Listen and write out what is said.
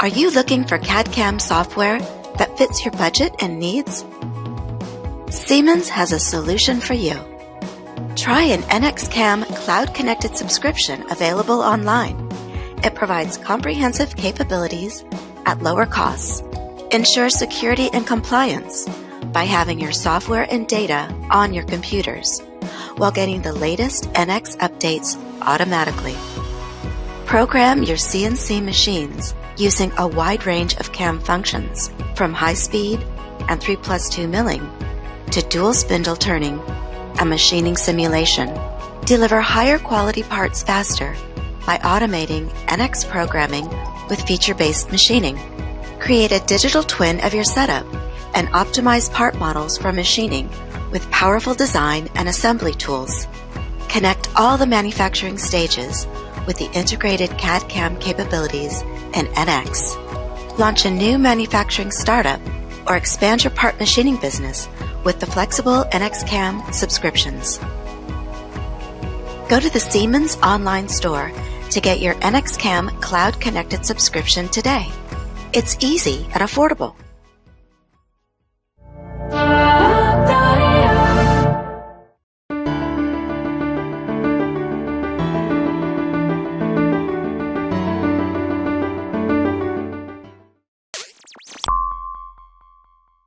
Are you looking for CAD/CAM software that fits your budget and needs? Siemens has a solution for you. Try an NXCAM cloud-connected subscription available online. It provides comprehensive capabilities at lower costs, ensures security and compliance by having your software and data on your computers, while getting the latest NX updates automatically. Program your CNC machines using a wide range of CAM functions, from high-speed and 3+2 milling to dual spindle turning and machining simulation. Deliver higher quality parts faster by automating NX programming with feature-based machining. Create a digital twin of your setup and optimize part models for machining with powerful design and assembly tools. Connect all the manufacturing stages with the integrated CAD/CAM capabilities in NX. Launch a new manufacturing startup or expand your part machining business with the flexible NXCAM subscriptions. Go to the Siemens online store to get your NXCAM cloud-connected subscription today. It's easy and affordable.